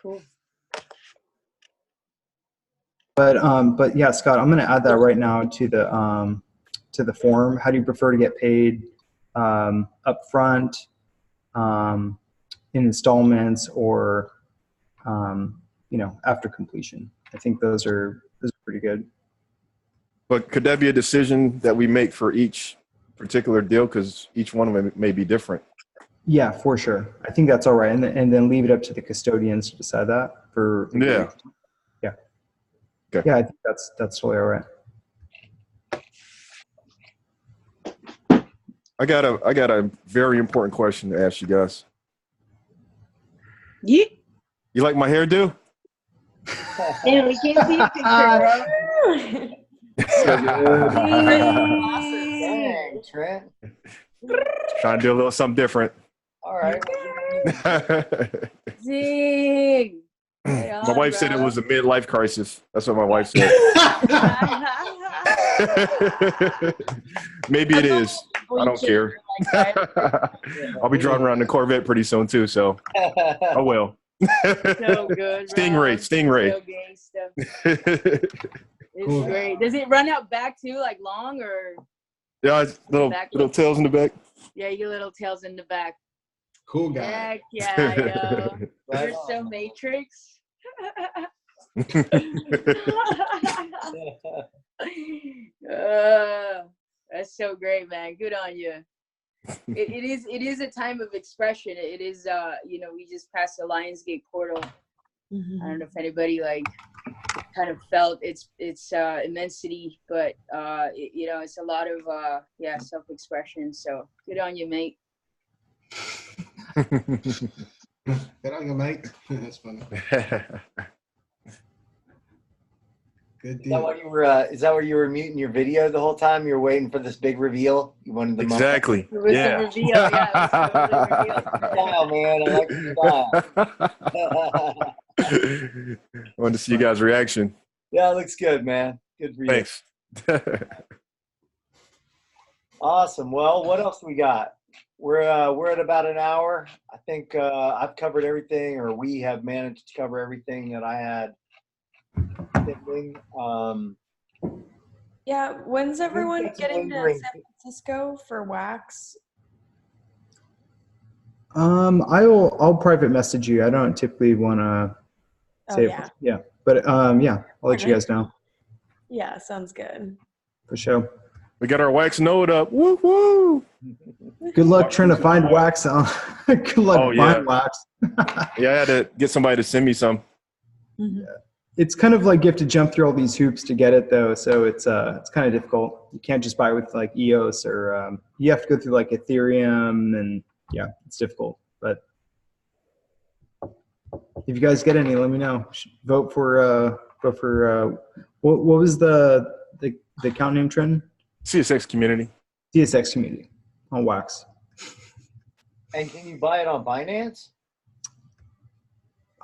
Cool. But yeah, Scott, I'm going to add that right now to the form. How do you prefer to get paid up front, in installments, or after completion? I think those are pretty good. But could that be a decision that we make for each particular deal? Because each one of them may be different. Yeah, for sure. I think that's all right. And then leave it up to the custodians to decide that for. Yeah. Yeah. Okay. Yeah, I think that's totally all right. I got a very important question to ask you guys. Yeah. You like my hairdo? Yeah, we can't see a picture, bro. Dang, Trent. Trying to do a little something different. All right. Zing. My wife said it was a midlife crisis. That's what my wife said. Maybe it is. I don't care. I'll be driving around the Corvette pretty soon too. So, oh well. So good, Stingray. So gay stuff. It's great. Does it run out back too, like long or? Yeah, it's little tails in the back. Yeah, you get little tails in the back. Cool guy. Heck yeah, yo. You're so Matrix. That's so great, man. Good on you. It is a time of expression. It is we just passed the Lionsgate portal. I don't know if anybody kind of felt its immensity, but it's a lot of self-expression. So good on you, mate. Good on you, mate. That's funny. Good deal. Is that where you were muting your video the whole time? You were waiting for this big reveal? You wanted the Exactly. It was the reveal. Yeah, it was Style, man. I like the style. Wanted to see you guys' reaction. Yeah, it looks good, man. Good for you. Thanks. Awesome. Well, what else we got? We're at about an hour. I think I've covered everything, or we have managed to cover everything that I had. Yeah, when's everyone getting to San Francisco for wax? I'll private message you. I don't typically want to Oh, say yeah. yeah, but yeah, I'll let you guys know Yeah, sounds good. for sure. We got our wax node up. Woo woo. Good luck trying to find wax on. Good luck Oh, yeah. find wax. Yeah, I had to get somebody to send me some. Mhm. It's kind of like you have to jump through all these hoops to get it though, so it's kind of difficult. You can't just buy it with like EOS or you have to go through like Ethereum, and yeah, it's difficult. But if you guys get any, let me know. Vote for what was the account name, Trent? CSX Community. CSX Community on wax. And can you buy it on Binance?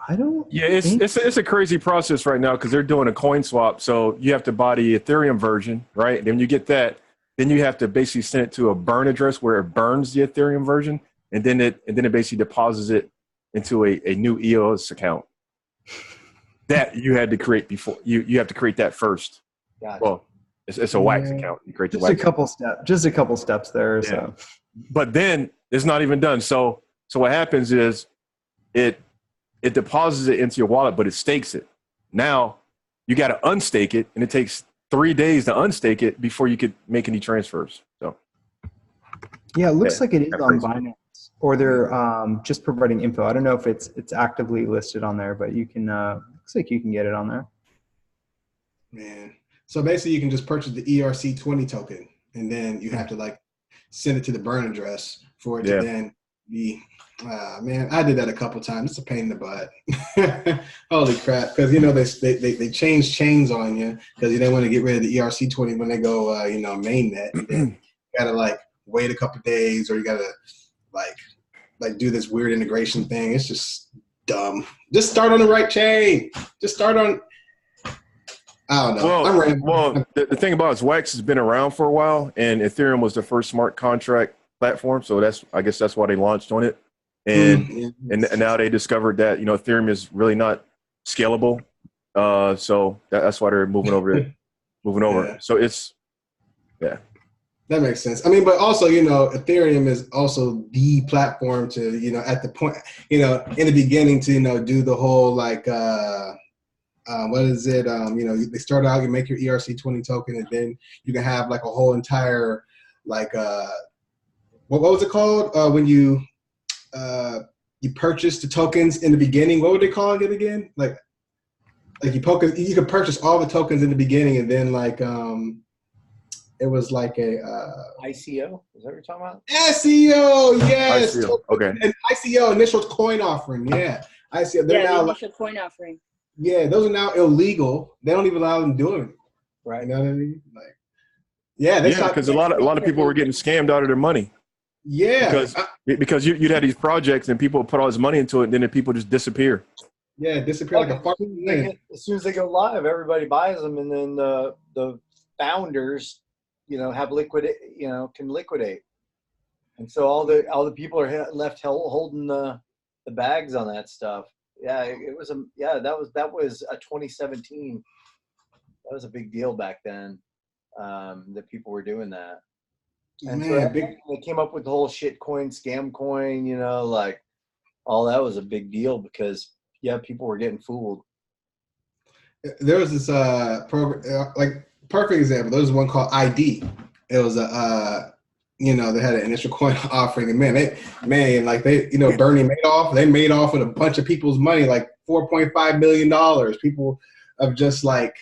I don't. Yeah, it's a crazy process right now because they're doing a coin swap. So you have to buy the Ethereum version, right? Then you get that. Then you have to basically send it to a burn address where it burns the Ethereum version, and then it basically deposits it into a new EOS account that you had to create before. You have to create that first. Gotcha. Well, it's a wax account. You create the Just a wax. couple steps there. Yeah. So, But then it's not even done. So what happens is it deposits it into your wallet, but it stakes it. Now you got to unstake it, and it takes 3 days to unstake it before you could make any transfers. So yeah, it looks like it is that's on crazy. Binance, or they're just providing info. I don't know if it's actively listed on there, but you can. Looks like you can get it on there. Man. So basically, you can just purchase the ERC20 token, and then you have to like send it to the burn address for it to then be. Man, I did that a couple times. It's a pain in the butt. Holy crap! Because they change chains on you because they want to get rid of the ERC20 when they go mainnet. And then you gotta like wait a couple days, or you gotta like do this weird integration thing. It's just dumb. Just start on the right chain. Just start on. I don't know. Well, the thing about it is Wax has been around for a while, and Ethereum was the first smart contract platform. So I guess that's why they launched on it. And now they discovered that Ethereum is really not scalable. So that's why they're moving over. Yeah. So it's that makes sense. I mean, but also Ethereum is also the platform to at the point in the beginning to do the whole like. What is it? They start out, you make your ERC20 token, and then you can have like a whole entire, like, what was it called? When you purchase the tokens in the beginning, what were they calling it again? Like you could purchase all the tokens in the beginning, and then like, it was like a ICO? Is that what you're talking about? ICO, yes. ICO. Okay. An ICO, initial coin offering, yeah. ICO. They're now the initial coin offering. Yeah, those are now illegal. They don't even allow them to do it. Right. You know what I mean? Like, yeah, because a lot of people were getting scammed out of their money. Yeah, because you'd have these projects and people put all this money into it, and then the people just disappear. Yeah, disappear like a fart. As soon as they go live, everybody buys them, and then the founders, have can liquidate, and so all the people are left holding the bags on that stuff. Yeah, that was a 2017. That was a big deal back then, that people were doing that. And Man, so they came up with the whole shit coin, scam coin, like all that was a big deal because people were getting fooled. There was this program, like perfect example. There was one called ID. It was they had an initial coin offering, and Bernie Madoff, they made off with a bunch of people's money, like $4.5 million. People of just like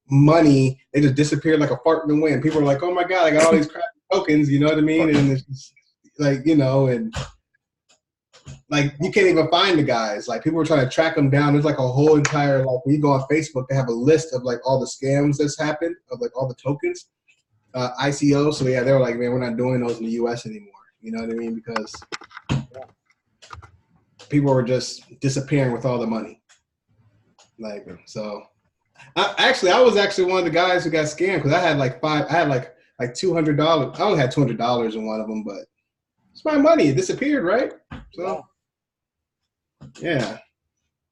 money, they just disappeared like a fart in the wind. People were like, "Oh my god, I got all these crap tokens," you know what I mean? And it's just like and like you can't even find the guys. Like people were trying to track them down. There's like a whole entire like when you go on Facebook, they have a list of like all the scams that's happened of like all the tokens. ICO, so yeah, they were like, man, we're not doing those in the U.S. anymore. You know what I mean? Because people were just disappearing with all the money. Like, so, I was actually one of the guys who got scammed because I had like $200. I only had $200 in one of them, but it's my money. It disappeared, right? So, yeah.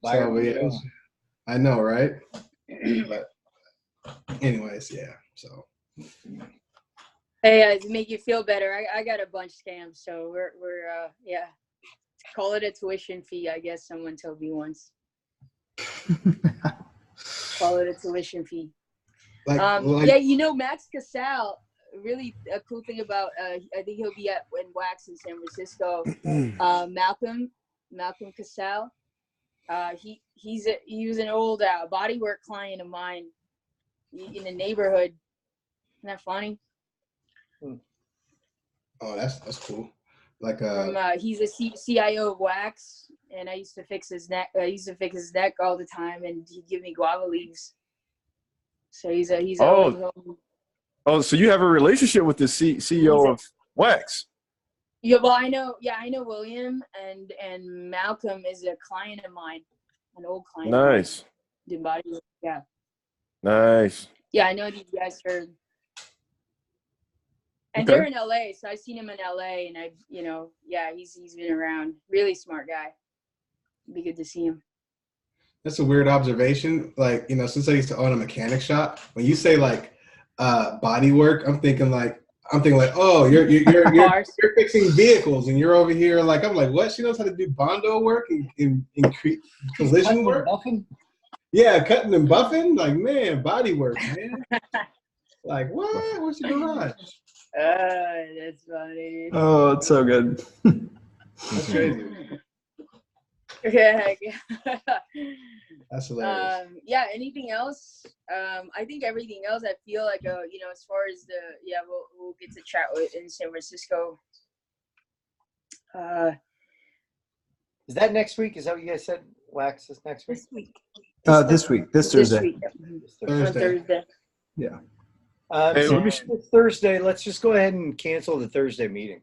I know, right? But, anyways, yeah. So. Hey, to make you feel better, I got a bunch scammed, so we're Call it a tuition fee, I guess someone told me once. Call it a tuition fee. Yeah, you know, Max Casal, really a cool thing about, I think he'll be at Wax in San Francisco. Malcolm Casal, he was an old bodywork client of mine in the neighborhood. Isn't that funny? Oh, that's cool. Like he's a CIO of Wax, and I used to fix his neck. I used to fix his neck all the time, and he'd give me guava leaves. So he's Oh, so you have a relationship with the CEO of Wax? Yeah, well, I know William, and Malcolm is a client of mine, an old client. Nice. Did body work, yeah. Nice. Yeah, I know these guys are. And Okay. they're in LA, so I've seen him in LA, and he's been around. Really smart guy. It'd be good to see him. That's a weird observation. Like, you know, since I used to own a mechanic shop, when you say like body work, I'm thinking like, oh, you're fixing vehicles, and you're over here like, I'm like, what? She knows how to do bondo work and collision work? Yeah, cutting and buffing. Like, man, body work, man. Like, what? What's your garage? That's funny. Oh, it's so good. That's crazy. Yeah. That's hilarious. Yeah. Anything else? I think everything else. I feel like as far as we'll get to chat with in San Francisco. Is that next week? Is that what you guys said? Wax is next week? This week. This Thursday. Thursday. Yeah. Hey, So let me- Thursday, let's just go ahead and cancel the Thursday meeting.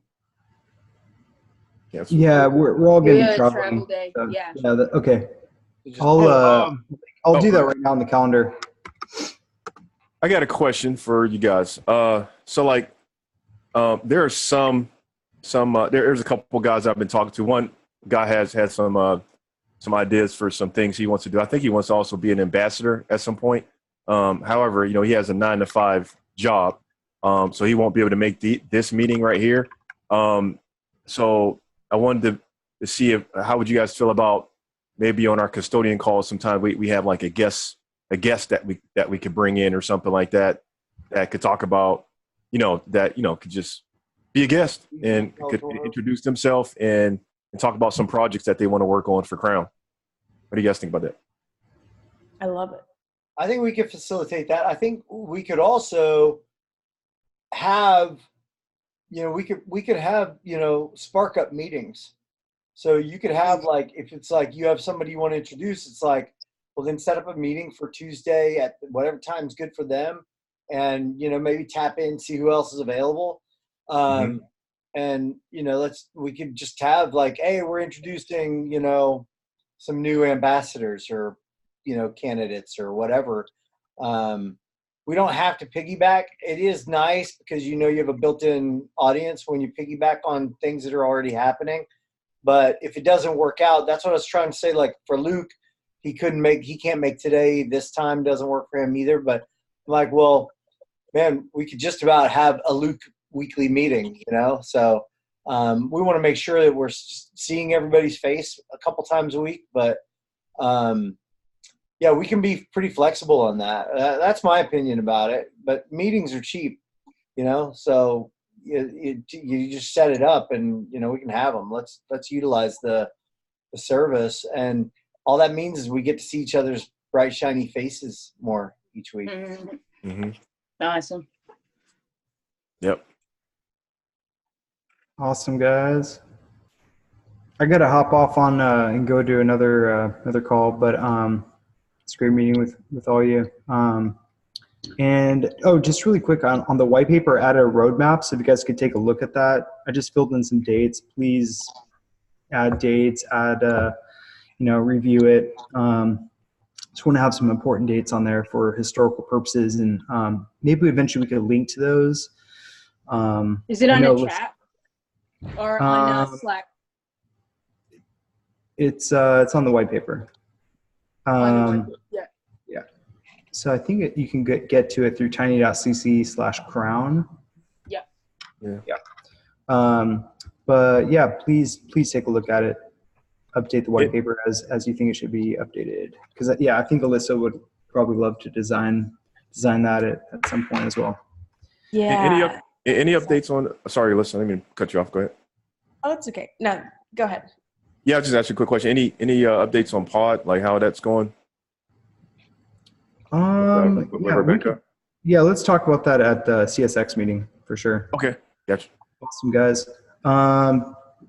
Yeah, we're all going to Yeah, be travel traveling. day. So, Yeah. Okay. Just- I'll do that right now on the calendar. I got a question for you guys. So like, there are there's a couple guys I've been talking to. One guy has had some ideas for some things he wants to do. I think he wants to also be an ambassador at some point. However, he has a 9-to-5 job, so he won't be able to make this meeting right here. So I wanted to see how would you guys feel about maybe on our custodian call sometime we have like a guest that we could bring in or something like that could talk about could just be a guest and could introduce themselves and talk about some projects that they want to work on for KROWN. What do you guys think about that? I love it. I think we could facilitate that. I think we could also have, we could have, spark up meetings. So you could have like, if it's like you have somebody you want to introduce, it's like, well, then set up a meeting for Tuesday at whatever time is good for them, and maybe tap in, see who else is available, and we could just have like, hey, we're introducing some new ambassadors or candidates or whatever. We don't have to piggyback. It is nice because you have a built-in audience when you piggyback on things that are already happening. But if it doesn't work out, that's what I was trying to say. Like for Luke, he can't make today. This time doesn't work for him either. But I'm like, well, man, we could just about have a Luke weekly meeting, So we want to make sure that we're seeing everybody's face a couple times a week. But yeah, we can be pretty flexible on that. That's my opinion about it. But meetings are cheap, so you just set it up and, we can have them. Let's utilize the service. And all that means is we get to see each other's bright, shiny faces more each week. Mm-hmm. Awesome. Yep. Awesome, guys. I got to hop off on and go to another call, but it's a great meeting with all you. And just really quick on the white paper, add a roadmap. So if you guys could take a look at that, I just filled in some dates. Please add dates, review it. Just want to have some important dates on there for historical purposes, and maybe eventually we could link to those. Is it on a chat or on Slack? It's on the white paper. Yeah. So I think you can get to it through tiny.cc/KROWN. Yeah. But yeah, please take a look at it. update the white paper as you think it should be updated. Because yeah, I think Alyssa would probably love to design that at some point as well. Yeah. Any updates on? Sorry, listen, I didn't mean to cut you off. Go ahead. Oh, it's okay. No, go ahead. Yeah, I'll just ask you a quick question. Any updates on Pod, like how that's going? With Rebecca? Let's talk about that at the CSX meeting for sure. Okay, gotcha. Awesome, guys.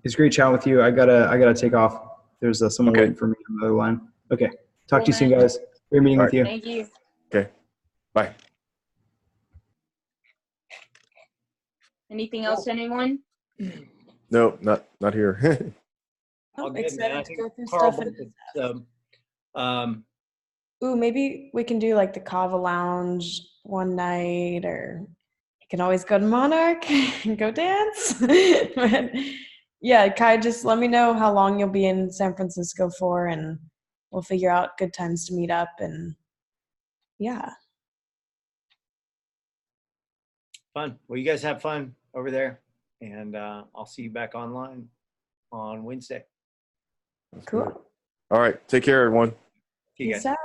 It's great chatting with you. I gotta take off. There's someone waiting for me on the other line. Okay, talk to you soon, guys. Great meeting with you. Thank you. Okay, bye. Anything else, anyone? No, not here. All good, Excited man. to go through Carl, stuff. but, Ooh, maybe we can do like the Kava Lounge one night, or you can always go to Monarch and go dance. But yeah, Kai, just let me know how long you'll be in San Francisco for, and we'll figure out good times to meet up. And yeah. fun. Well, you guys have fun over there, and I'll see you back online on Wednesday. Cool. All right, take care, everyone. See you guys. Peace out.